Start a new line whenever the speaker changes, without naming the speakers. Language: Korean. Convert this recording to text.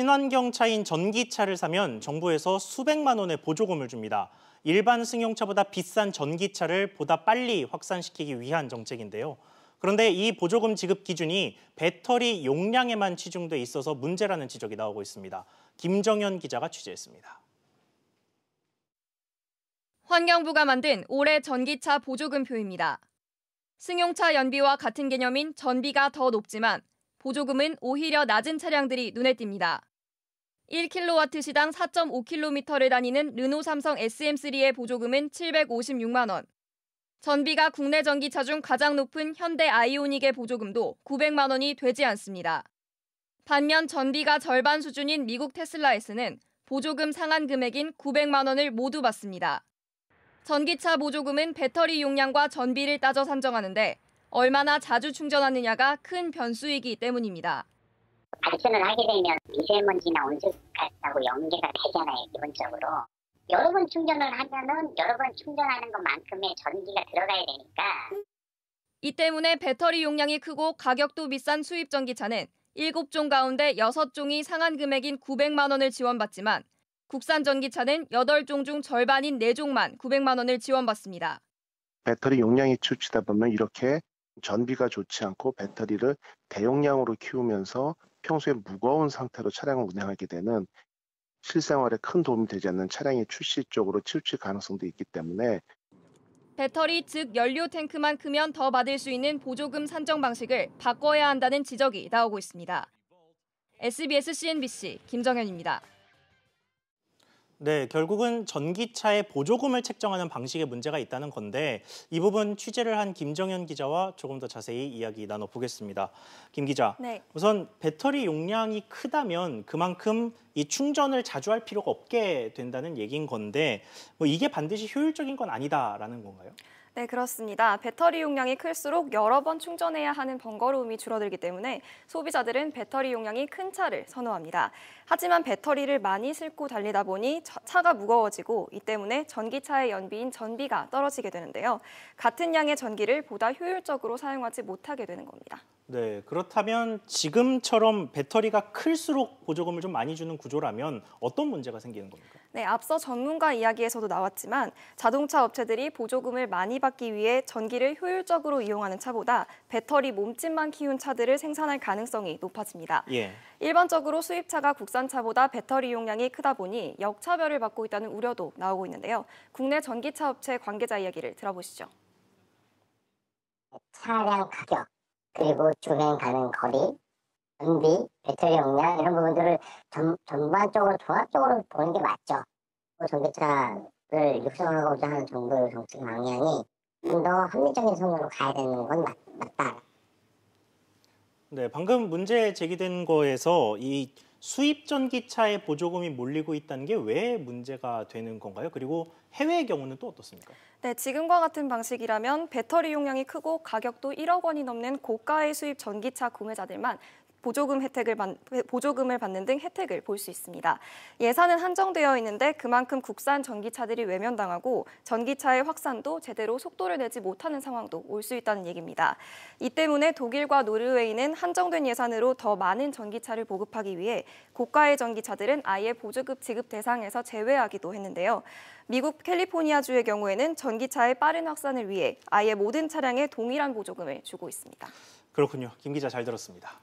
친환경차인 전기차를 사면 정부에서 수백만 원의 보조금을 줍니다. 일반 승용차보다 비싼 전기차를 보다 빨리 확산시키기 위한 정책인데요. 그런데 이 보조금 지급 기준이 배터리 용량에만 치중돼 있어서 문제라는 지적이 나오고 있습니다. 김정현 기자가 취재했습니다.
환경부가 만든 올해 전기차 보조금표입니다. 승용차 연비와 같은 개념인 전비가 더 높지만 보조금은 오히려 낮은 차량들이 눈에 띕니다. 1kW 시당 4.5km를 다니는 르노 삼성 SM3의 보조금은 756만 원. 전비가 국내 전기차 중 가장 높은 현대 아이오닉의 보조금도 900만 원이 되지 않습니다. 반면 전비가 절반 수준인 미국 테슬라에서는 보조금 상한 금액인 900만 원을 모두 받습니다. 전기차 보조금은 배터리 용량과 전비를 따져 산정하는데 얼마나 자주 충전하느냐가 큰 변수이기 때문입니다.
발전을 하게 되면 미세먼지나 온실가스하고 연계가 되잖아요, 기본적으로. 여러 번 충전을 하면은 여러 번 충전하는 것만큼의 전기가 들어가야 되니까.
이 때문에 배터리 용량이 크고 가격도 비싼 수입 전기차는 7종 가운데 6종이 상한 금액인 900만 원을 지원받지만 국산 전기차는 8종 중 절반인 4종만 900만 원을 지원받습니다.
배터리 용량이 추치다 보면 이렇게 전비가 좋지 않고 배터리를 대용량으로 키우면서 평소에 무거운 상태로 차량을 운행하게 되는 실생활에 큰 도움이 되지 않는 차량의 출시 쪽으로 치우칠 가능성도 있기 때문에
배터리 즉 연료 탱크만 크면 더 받을 수 있는 보조금 산정 방식을 바꿔야 한다는 지적이 나오고 있습니다. SBS CNBC 김정현입니다.
네, 결국은 전기차에 보조금을 책정하는 방식에 문제가 있다는 건데 이 부분 취재를 한 김정현 기자와 조금 더 자세히 이야기 나눠보겠습니다. 김 기자,
네.
우선 배터리 용량이 크다면 그만큼 이 충전을 자주 할 필요가 없게 된다는 얘기인 건데 뭐 이게 반드시 효율적인 건 아니다라는 건가요?
네, 그렇습니다. 배터리 용량이 클수록 여러 번 충전해야 하는 번거로움이 줄어들기 때문에 소비자들은 배터리 용량이 큰 차를 선호합니다. 하지만 배터리를 많이 싣고 달리다 보니 차가 무거워지고 이 때문에 전기차의 연비인 전비가 떨어지게 되는데요. 같은 양의 전기를 보다 효율적으로 사용하지 못하게 되는 겁니다.
네, 그렇다면 지금처럼 배터리가 클수록 보조금을 좀 많이 주는 구조라면 어떤 문제가 생기는 겁니까?
네, 앞서 전문가 이야기에서도 나왔지만 자동차 업체들이 보조금을 많이 받기 위해 전기를 효율적으로 이용하는 차보다 배터리 몸집만 키운 차들을 생산할 가능성이 높아집니다.
예.
일반적으로 수입차가 국산차보다 배터리 용량이 크다 보니 역차별을 받고 있다는 우려도 나오고 있는데요. 국내 전기차 업체 관계자 이야기를 들어보시죠.
차량 가격, 그리고 주행 가는 거리, 전비, 배터리 용량 이런 부분들을 전반적으로 종합적으로 보는 게 맞죠. 전기차를 육성하고자 하는 정부의 정책 방향이 좀 더 합리적인 선으로 가야 되는 건 맞다.
네, 방금 문제 제기된 거에서 이 수입 전기차에 보조금이 몰리고 있다는 게 왜 문제가 되는 건가요? 그리고 해외의 경우는 또 어떻습니까?
네, 지금과 같은 방식이라면 배터리 용량이 크고 가격도 1억 원이 넘는 고가의 수입 전기차 구매자들만 보조금을 받는 등 혜택을 볼 수 있습니다. 예산은 한정되어 있는데 그만큼 국산 전기차들이 외면당하고 전기차의 확산도 제대로 속도를 내지 못하는 상황도 올 수 있다는 얘기입니다. 이 때문에 독일과 노르웨이는 한정된 예산으로 더 많은 전기차를 보급하기 위해 고가의 전기차들은 아예 보조금 지급 대상에서 제외하기도 했는데요. 미국 캘리포니아주의 경우에는 전기차의 빠른 확산을 위해 아예 모든 차량에 동일한 보조금을 주고 있습니다.
그렇군요. 김 기자 잘 들었습니다.